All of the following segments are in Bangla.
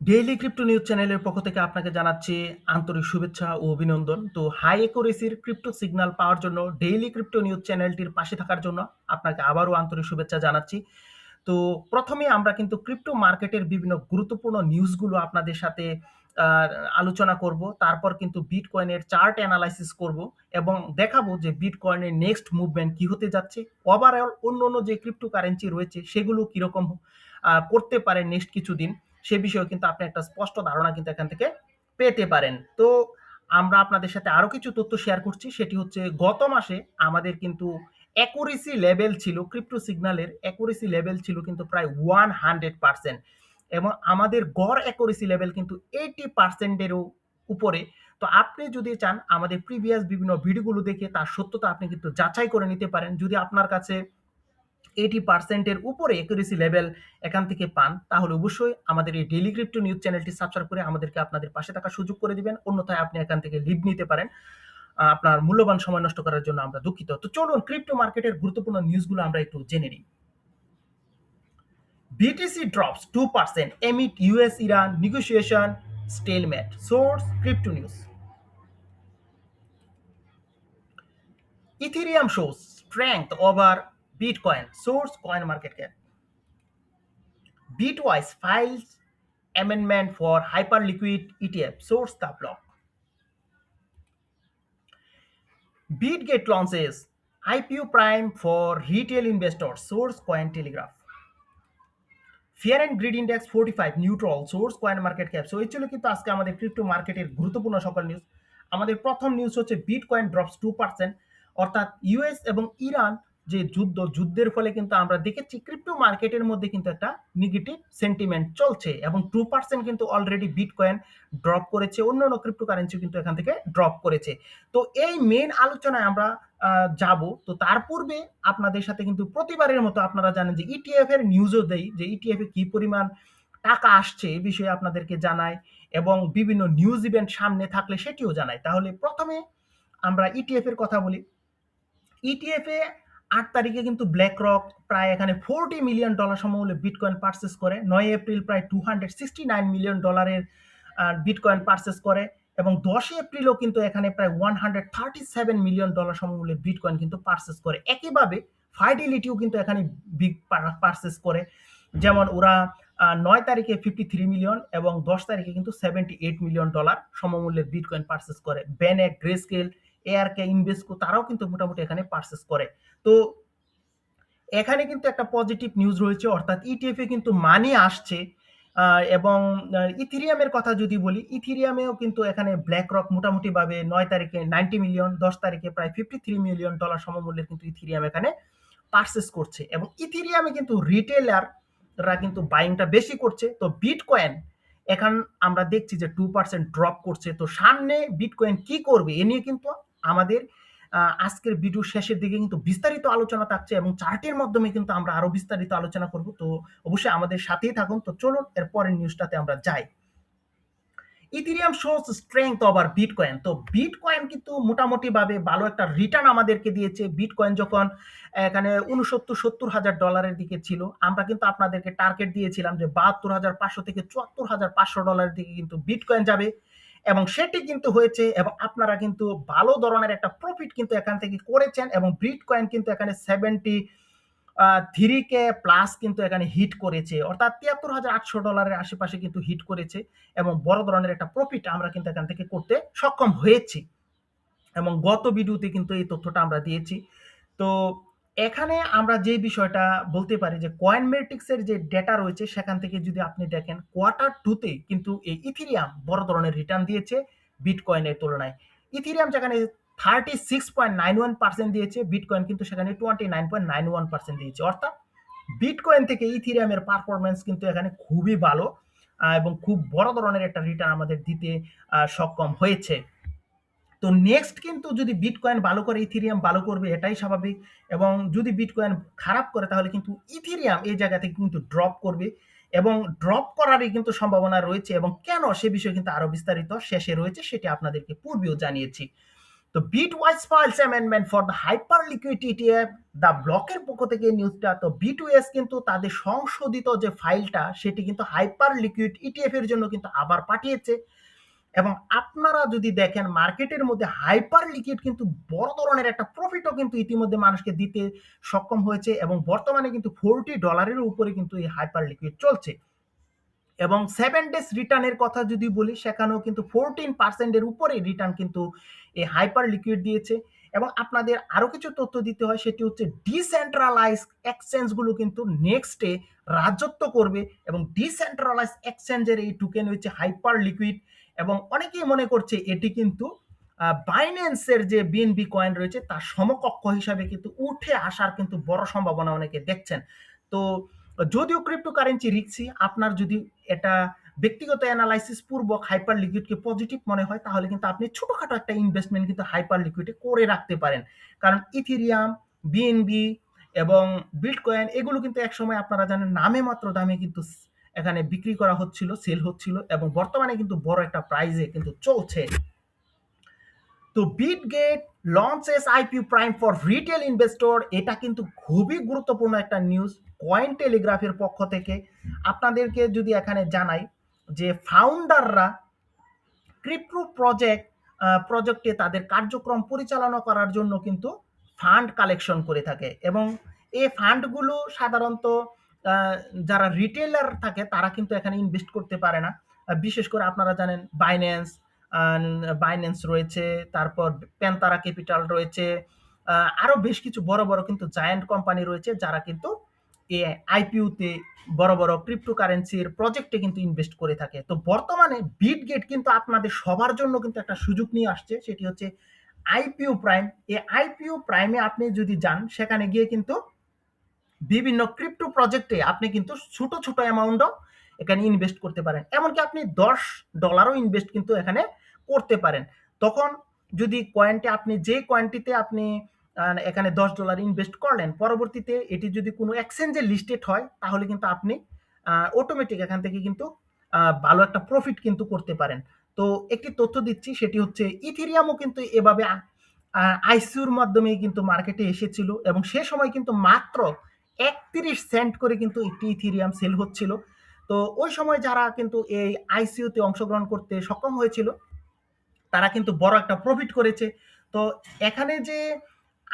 ডেইলি ক্রিপ্টো নিউজ চ্যানেলের পক্ষ থেকে আপনাকে জানাচ্ছি আন্তরিক শুভেচ্ছা ও অভিনন্দন। তো হাই অ্যাকুরেসির ক্রিপ্টো সিগন্যাল পাওয়ার জন্য ডেইলি ক্রিপ্টো নিউজ চ্যানেলটির পাশে থাকার জন্য আপনাকে আবারও আন্তরিক শুভেচ্ছা জানাচ্ছি। তো প্রথমে আমরা কিন্তু ক্রিপ্টো মার্কেটের বিভিন্ন গুরুত্বপূর্ণ নিউজগুলো আপনাদের সাথে আ আলোচনা করব। তারপর কিন্তু বিটকয়েনের চার্ট অ্যানালাইসিস করব এবং দেখাবো যে বিটকয়েনের নেক্সট মুভমেন্ট কি হতে যাচ্ছে। ওভারঅল অন্যান্য যে ক্রিপ্টো কারেন্সি রয়েছে সেগুলো কিরকম করতে পারে নেক্সট কিছুদিন, সে বিষয়েও কিন্তু আপনি একটা স্পষ্ট ধারণা কিন্তু এখান থেকে পেতে পারেন। তো আমরা আপনাদের সাথে আরো কিছু তথ্য শেয়ার করছি। সেটি হচ্ছে গত মাসে আমাদের কিন্তু অ্যাকুরেসি লেভেল ছিল, ক্রিপ্টো সিগন্যালের অ্যাকুরেসি লেভেল ছিল কিন্তু প্রায় 100% এবং আমাদের গড় অ্যাকুরেসি লেভেল কিন্তু 80% এরও উপরে। তো আপনি যদি চান আমাদের প্রিভিয়াস বিভিন্ন ভিডিওগুলো দেখে তার সত্যতা আপনি কিন্তু যাচাই করে নিতে পারেন। যদি আপনার কাছে 80% এর উপরে অ্যাকুরেসি লেভেল এখান থেকে পান, তাহলে অবশ্যই আমাদের এই ডেইলি ক্রিপ্টো নিউজ চ্যানেলটি সাবস্ক্রাইব করে আমাদেরকে আপনাদের পাশে থাকার সুযোগ করে দিবেন। অন্যথায় আপনি এখান থেকে লিভ নিতে পারেন। আপনার মূল্যবান সময় নষ্ট করার জন্য আমরা দুঃখিত। তো চলুন ক্রিপ্টো মার্কেটের গুরুত্বপূর্ণ নিউজগুলো আমরা একটু জেনে নিই। BTC drops 2% amid US-Iran negotiation stalemate. Source Crypto News. Ethereum shows strength over Bitcoin. Source CoinMarketCap. Bitwise files amendment for hyperliquid ETF. Source the block. BitGate launches IPO Prime for retail investors. Source Cointelegraph. Fear and Greed Index 45 neutral. Source CoinMarketCap. So এই ছিল কিন্তু আজকে আমাদের ক্রিপ্টো মার্কেটের গুরুত্বপূর্ণ সকল নিউজ। আমাদের প্রথম নিউজ হচ্ছে বিটকয়েন ড্রপস 2%, অর্থাৎ ইউএস এবং ইরান যে যুদ্ধের ফলে কিন্তু আমরা দেখেছি ক্রিপ্টো মার্কেটের মধ্যে কিন্তু একটা নেগেটিভ সেন্টিমেন্ট চলছে এবং 2% কিন্তু অলরেডি বিটকয়েন ড্রপ করেছে, অন্যান্য ক্রিপ্টো কারেন্সি কিন্তু এখান থেকে ড্রপ করেছে। তো এই মেন আলোচনায় আমরা যাব। তো তার পূর্বে আপনাদের সাথে কিন্তু প্রতিবারের মতো আপনারা জানেন যে ইটিএফ এর নিউজও দেই, যে ইটিএফ এ কি পরিমাণ টাকা আসছে এই বিষয়ে আপনাদেরকে জানাই এবং বিভিন্ন নিউজ ইভেন্ট সামনে থাকলে সেটিও জানাই। তাহলে প্রথমে আমরা ইটিএফ এর কথা বলি। ইটিএফ এ ৮ তারিখে কিন্তু ব্ল্যাকরক প্রায় এখানে $40 মিলিয়ন সমমূল্যে বিটকয়েন পারচেজ করে। ৯ এপ্রিল প্রায় $269 মিলিয়ন বিটকয়েন পারচেজ করে এবং ১০ এপ্রিলও কিন্তু এখানে প্রায় $137 মিলিয়ন সমমূল্যে বিটকয়েন কিন্তু পারচেজ করে। একইভাবে ফাইডেলিটিও কিন্তু এখানে বিগ পারচেজ করে। যেমন ওরা ৯ তারিখে 53 মিলিয়ন এবং ১০ তারিখে কিন্তু $78 মিলিয়ন সমমূল্যের বিটকয়েন পারচেজ করে। বেনেক, গ্রেস্কেল, এআরকে, ইনভেস্কো তারাও কিন্তু মোটামুটি এখানে পারচেজ করে। তো এখানে কিন্তু একটা পজিটিভ নিউজ রয়েছে, অর্থাৎ ইটিএফ এ কিন্তু মানি আসছে। এবং ইথেরিয়ামের কথা যদি বলি, ইথেরিয়ামেও কিন্তু এখানে ব্ল্যাকরক মোটামুটিভাবে ৯ তারিখে 90 মিলিয়ন, ১০ তারিখে প্রায় $53 মিলিয়ন সমমূল্যের কিন্তু ইথেরিয়াম এখানে পারচেজ করছে এবং ইথেরিয়ামে কিন্তু রিটেইলাররা কিন্তু বাইংটা বেশি করছে। তো বিটকয়েন এখন আমরা দেখছি যে 2% ড্রপ করছে। তো সামনে বিটকয়েন কি করবে এ নিয়ে কিন্তু আমাদের আজকের ভিডিওর শেষের দিকে কিন্তু বিস্তারিত আলোচনা থাকছে এবং চার্টের মাধ্যমে কিন্তু আমরা আরো বিস্তারিত আলোচনা করব। তো অবশ্যই আমাদের সাথেই থাকুন। তো চলুন এর পরের নিউজটাতে আমরা যাই। Ethereum shows strength over Bitcoin. তো বিটকয়েন কিন্তু মোটামুটিভাবে ভালো একটা রিটার্ন আমাদেরকে দিয়েছে। বিটকয়েন যখন এখানে ৬৯-৭০ হাজার ডলারের দিকে ছিল, আমরা কিন্তু আপনাদেরকে টার্গেট দিয়েছিলাম যে ৭২,৫০০ থেকে ৭৪,৫০০ ডলারের দিকে কিন্তু বিটকয়েন যাবে এবং সেটি কিন্তু হয়েছে এবং আপনারা কিন্তু ভালো ধরনের একটা প্রফিট কিন্তু এখান থেকে করেছেন এবং বিটকয়েন কিন্তু এখানে 3K প্লাস কিন্তু এখানে হিট করেছে, অর্থাৎ $৭৩,৮০০ আশেপাশে কিন্তু হিট করেছে এবং বড় ধরনের একটা প্রফিট আমরা কিন্তু এখান থেকে করতে সক্ষম হয়েছি এবং গত ভিডিওতে কিন্তু এই তথ্যটা আমরা দিয়েছি। তো এখানে আমরা যে বিষয়টা বলতে পারি যে কয়েনমেটিক্স এর যে ডেটা রয়েছে সেখান থেকে যদি আপনি দেখেন কোয়ার্টার 2 তে কিন্তু এই ইথেরিয়াম বড় ধরনের রিটার্ন দিয়েছে বিটকয়েনের তুলনায়। ইথেরিয়াম যেখানে 36.91% দিয়েছে, বিটকয়েন কিন্তু সেখানে 29.91% দিয়েছে। অর্থাৎ বিটকয়েন থেকে ইথেরিয়ামের পারফরম্যান্স কিন্তু এখানে খুবই ভালো এবং খুব বড় ধরনের একটা রিটার্ন আমাদের দিতে সক্ষম হয়েছে। তো নেক্সট কিন্তু যদি বিটকয়েন ভালো করে ইথেরিয়াম ভালো করবে এটাই স্বাভাবিক এবং যদি বিটকয়েন খারাপ করে তাহলে কিন্তু ইথেরিয়াম এই জায়গা থেকে কিন্তু ড্রপ করবে এবং ড্রপ করারই কিন্তু সম্ভাবনা রয়েছে এবং কেন সে বিষয়ে কিন্তু আরো বিস্তারিত শেষে রয়েছে, সেটি আপনাদেরকে পূর্বেও জানিয়েছি। তো bitwise files amendment for the hyper liquid ETF, the ব্লকের পক্ষ থেকে নিউজটা। তো বিটওএস কিন্তু তাদের সংশোধিত যে ফাইলটা সেটি কিন্তু হাইপার লিকুইড ইটিএফ এর জন্য কিন্তু আবার পাঠিয়েছে। এবং আপনারা যদি দেখেন মার্কেটের মধ্যে হাইপার লিকুইড কিন্তু বড় ধরনের একটা প্রফিটও কিন্তু ইতিমধ্যে মানুষকে দিতে সক্ষম হয়েছে, এবং বর্তমানে কিন্তু $40 উপরে কিন্তু এই হাইপার লিকুইড চলছে। এবং 7 ডেজ রিটার্নের কথা যদি বলি, সেখানেও কিন্তু 14% এর উপরে রিটার্ন কিন্তু এই হাইপার লিকুইড দিয়েছে। এবং আপনাদের আরো কিছু তথ্য দিতে হয়, সেটি হচ্ছে ডিসেন্ট্রালাইজ এক্সচেঞ্জগুলো কিন্তু নেক্সটে রাজত্ব করবে, এবং ডিসেন্ট্রালাইজ এক্সচেঞ্জের এই টোকেন হচ্ছে হাইপার লিকুইড। এবং অনেকেই মনে করছে এটি কিন্তু বাইন্যান্সের যে বিএনবি কয়েন রয়েছে তার সমকক্ষ হিসাবে কিন্তু উঠে আসার কিন্তু বড় সম্ভাবনা অনেকে দেখছেন। তো যদিও ক্রিপ্টোকারেন্সি রিস্কি, আপনার যদি এটা ব্যক্তিগত অ্যানালাইসিস পূর্বক হাইপার লিকুইডকে পজিটিভ মনে হয়, তাহলে কিন্তু আপনি ছোটখাটো একটা ইনভেস্টমেন্ট কিন্তু হাইপার লিকুইডে করে রাখতে পারেন। কারণ ইথেরিয়াম, বিএনবি এবং বিটকয়েন এগুলো কিন্তু একসময় আপনারা জানেন নামে মাত্র দামে কিন্তু এখানে বিক্রি করা হচ্ছিল, সেল হচ্ছিল, এবং বর্তমানে কিন্তু বড় একটা প্রাইজে কিন্তু চলছে। তো Bitget launches IPO prime for retail investor, এটা কিন্তু খুবই গুরুত্বপূর্ণ একটা নিউজ কয়েন টেলিগ্রাফের পক্ষ থেকে। আপনাদেরকে যদি এখানে জানাই যে ফাউন্ডাররা ক্রিপ্টো প্রজেক্টে তাদের কার্যক্রম পরিচালনা করার জন্য কিন্তু ফান্ড কালেকশন করে থাকে, এবং এই ফান্ডগুলো সাধারণত যারা রিটেলার থাকে তারা কিন্তু এখানে ইনভেস্ট করতে পারে না। বিশেষ করে আপনারা জানেন বাইন্যান্স রয়েছে, তারপর প্যান্তারা ক্যাপিটাল রয়েছে, আরো বেশ কিছু বড় বড় কিন্তু জায়ান্ট কোম্পানি রয়েছে যারা কিন্তু এই আইপিওতে বড় বড় ক্রিপ্টোকারেন্সির প্রজেক্টে কিন্তু ইনভেস্ট করে থাকে। তো বর্তমানে বিটগেট কিন্তু আপনাদের সবার জন্য কিন্তু একটা সুযোগ নিয়ে আসছে, সেটি হচ্ছে আইপিও প্রাইম। এই আইপিও প্রাইমে আপনি যদি যান, সেখানে গিয়ে কিন্তু বিভিন্ন ক্রিপ্টো প্রজেক্টে আপনি কিন্তু ছোট ছোট অ্যামাউন্টও এখানে ইনভেস্ট করতে পারেন, এমনকি আপনি $10 ইনভেস্ট কিন্তু এখানে করতে পারেন। তখন যদি কয়েনটি আপনি যে কয়েনটিতে আপনি এখানে $10 ইনভেস্ট করলেন, পরবর্তীতে এটি যদি কোনো এক্সচেঞ্জে লিস্টেড হয়, তাহলে কিন্তু আপনি অটোমেটিক এখান থেকে কিন্তু ভালো একটা প্রফিট কিন্তু করতে পারেন। তো একটি তথ্য দিচ্ছি, সেটি হচ্ছে ইথেরিয়ামও কিন্তু এভাবে আইসিউর মাধ্যমেই কিন্তু মার্কেটে এসেছিল, এবং সে সময় কিন্তু মাত্র 31 সেন্ট করে কিন্তু একটি ইথেরিয়াম সেল হচ্ছিল। তো ওই সময় যারা কিন্তু এই আইসিইউতে অংশগ্রহণ করতে সক্ষম হয়েছিল তারা কিন্তু বড় একটা প্রফিট করেছে। তো এখানে যে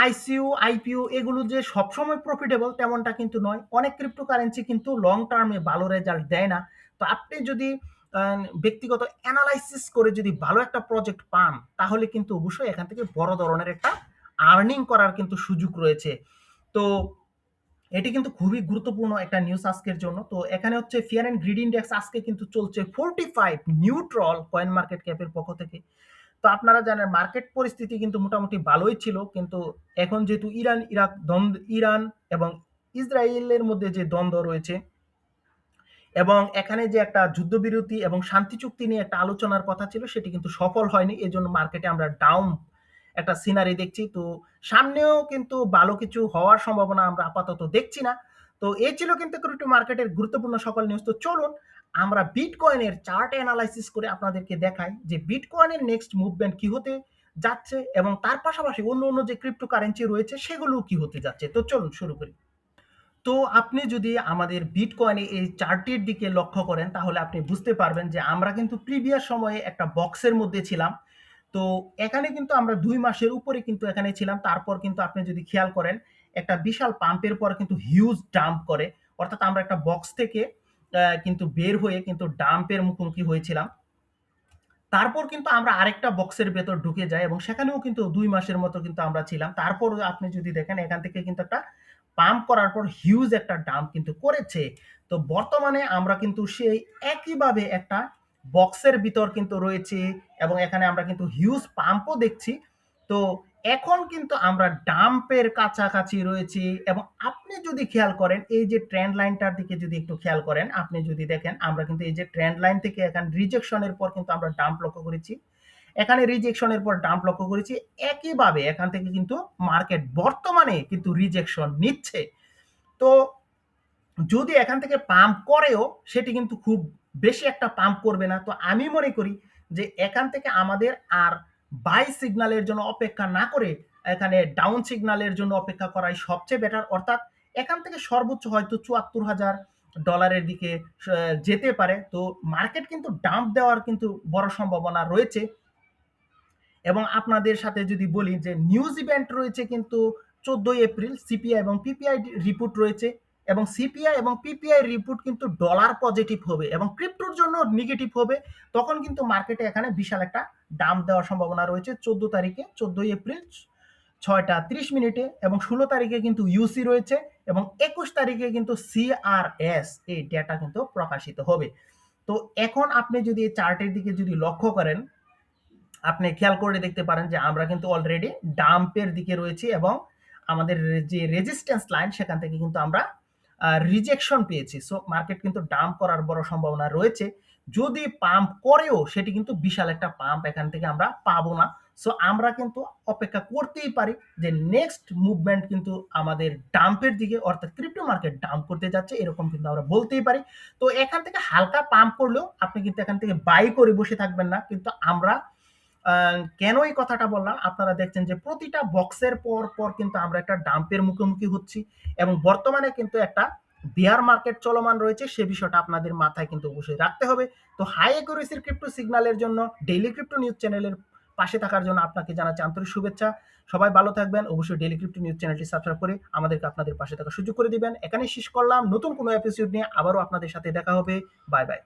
আইসিইউ, আইপিও এগুলো যে সবসময় প্রফিটেবল তেমনটা কিন্তু নয়। অনেক ক্রিপ্টোকারেন্সি কিন্তু লং টার্মে ভালো রেজাল্ট দেয় না। তো আপনি যদি ব্যক্তিগত অ্যানালাইসিস করে যদি ভালো একটা প্রজেক্ট পান, তাহলে কিন্তু অবশ্যই এখান থেকে বড় ধরনের একটা আর্নিং করার কিন্তু সুযোগ রয়েছে। তো এটি কিন্তু খুবই গুরুত্বপূর্ণ একটা নিউজ আজকের জন্য। তো এখানে হচ্ছে ফিয়ার অ্যান্ড গ্রিড ইন্ডেক্স আজকে কিন্তু চলছে 45 নিউট্রাল কয়েন মার্কেট ক্যাপের পক্ষ থেকে। তো আপনারা জানেন মার্কেট পরিস্থিতি কিন্তু মোটামুটি ভালোই ছিল, কিন্তু এখন যেহেতু ইরান এবং ইসরায়েলের মধ্যে যে দ্বন্দ্ব রয়েছে, এবং এখানে যে একটা যুদ্ধবিরতি এবং শান্তি চুক্তি নিয়ে একটা আলোচনার কথা ছিল, সেটি কিন্তু সফল হয়নি। এজন্য মার্কেটে আমরা ডাউন একটা সিনারি দেখছি। তো সামনেও কিন্তু ভালো কিছু হওয়ার সম্ভাবনা আমরা আপাতত দেখছি না। তো এই ছিল কিন্তু ক্রিপ্টো মার্কেটের গুরুত্বপূর্ণ সকল নিউজ। তো চলুন আমরা বিটকয়েনের চার্ট অ্যানালাইসিস করে আপনাদেরকে দেখাই যে বিটকয়েনের নেক্সট মুভমেন্ট কি হতে যাচ্ছে, এবং তার পাশাপাশি অন্য অন্য যে ক্রিপ্টো কারেন্সি রয়েছে সেগুলো কি হতে যাচ্ছে। তো চলুন শুরু করি। তো আপনি যদি আমাদের বিটকয়েনে এই চার্টটির দিকে লক্ষ্য করেন, তাহলে আপনি বুঝতে পারবেন যে আমরা কিন্তু প্রিভিয়াস সময়ে একটা বক্সের মধ্যে ছিলাম। তো এখানে কিন্তু আমরা 2 মাসের উপরে কিন্তু এখানে ছিলাম। তারপর কিন্তু আপনি যদি খেয়াল করেন একটা বিশাল পাম্পের পর কিন্তু হিউজ ডাম্প করে, অর্থাৎ আমরা একটা বক্স থেকে কিন্তু বের হয়ে কিন্তু ডাম্পের মুখোমুখি হয়েছিলাম। তারপর কিন্তু আমরা আরেকটা বক্সের ভেতর ঢুকে যাই, এবং সেখানেও কিন্তু 2 মাসের মতো কিন্তু আমরা ছিলাম। তারপর আপনি যদি দেখেন এখান থেকে কিন্তু একটা পাম্প করার পর হিউজ একটা ডাম্প কিন্তু করেছে। তো বর্তমানে আমরা কিন্তু সেই একইভাবে একটা বক্সের ভিতর কিন্তু রয়েছে, এবং এখানে আমরা কিন্তু হিউজ পাম্পও দেখছি। তো এখন কিন্তু আমরা ডাম্পের কাছাকাছি রয়েছি, এবং আপনি যদি খেয়াল করেন এই যে ট্রেন্ড লাইনটার দিকে যদি একটু খেয়াল করেন, আপনি যদি দেখেন আমরা কিন্তু এই যে ট্রেন্ড লাইন থেকে এখানে রিজেকশনের পর কিন্তু আমরা ডাম্প লক্ষ্য করেছি, এখানে রিজেকশনের পর ডাম্প লক্ষ্য করেছি। একইভাবে এখান থেকে কিন্তু মার্কেট বর্তমানে কিন্তু রিজেকশন নিচ্ছে। তো যদি এখান থেকে পাম্প করেও সেটি কিন্তু খুব বেশি একটা পাম্প করবে না। তো আমি মনে করি যে এখান থেকে আমাদের আর বাই সিগন্যালের জন্য অপেক্ষা না করে এখানে ডাউন সিগন্যালের জন্য অপেক্ষা করাই সবচেয়ে বেটার। অর্থাৎ এখান থেকে সর্বোচ্চ হয়তো $৭৪,০০০ দিকে যেতে পারে। তো মার্কেট কিন্তু ডাম্প দেওয়ার কিন্তু বড় সম্ভাবনা রয়েছে। এবং আপনাদের সাথে যদি বলি যে নিউজ ইভেন্ট রয়েছে কিন্তু 14 এপ্রিল সিপিআই এবং পিপিআই রিপোর্ট রয়েছে, এবং সিপিআই এবং পিপিআই রিপোর্ট কিন্তু ডলার পজিটিভ হবে এবং ক্রিপ্টোর জন্য নেগেটিভ হবে। তখন কিন্তু মার্কেটে এখানে বিশাল একটা ডাম্প দেওয়ার সম্ভাবনা রয়েছে 14 তারিখে, 14 এপ্রিল 6টা 30 মিনিটে, এবং 16 তারিখে কিন্তু ইউসি রয়েছে, এবং 21 তারিখে কিন্তু সিআরএস এই ডেটা কিন্তু প্রকাশিত হবে। তো এখন আপনি যদি এই চার্টের দিকে যদি লক্ষ্য করেন, আপনি খেয়াল করে দেখতে পারেন যে আমরা কিন্তু অলরেডি ডাম্পের দিকে রয়েছি, এবং আমাদের যে রেজিস্ট্যান্স লাইন সেখান থেকে কিন্তু আমরা রিজেকশন পেয়েছি। সো মার্কেট কিন্তু ডাম্প করার বড় সম্ভাবনা রয়েছে। যদি পাম্প করেও সেটি কিন্তু বিশাল একটা পাম্প এখান থেকে আমরা পাবো না। সো আমরা কিন্তু অপেক্ষা করতেই পারি যে নেক্সট মুভমেন্ট কিন্তু আমাদের ডাম্পের দিকে, অর্থাৎ ক্রিপ্টো মার্কেট ডাম্প করতে যাচ্ছে, এরকম কিন্তু আমরা বলতেই পারি। তো এখান থেকে হালকা পাম্প করলেও আপনি কিন্তু এখান থেকে বাই করে বসে থাকবেন না। কিন্তু আমরা কেন এই কথাটা বললাম, আপনারা দেখছেন যে প্রতিটা বক্সের পর পর কিন্তু আমরা একটা ডাম্পের মুখোমুখি হচ্ছি, এবং বর্তমানে কিন্তু একটা বেয়ার মার্কেট চলমান রয়েছে। সে বিষয়টা আপনাদের মাথায় কিন্তু অবশ্যই রাখতে হবে। তো হাই অ্যাকুরেসির ক্রিপ্টো সিগন্যালের জন্য ডেইলি ক্রিপ্টো নিউজ চ্যানেলের পাশে থাকার জন্য আপনাকে জানাচ্ছি আন্তরিক শুভেচ্ছা। সবাই ভালো থাকবেন। অবশ্যই ডেইলি ক্রিপ্টো নিউজ চ্যানেলটি সাবস্ক্রাইব করে আমাদেরকে আপনাদের পাশে থাকার সুযোগ করে দিবেন। এখানেই শেষ করলাম। নতুন কোনো এপিসোড নিয়ে আবারও আপনাদের সাথে দেখা হবে। Bye bye.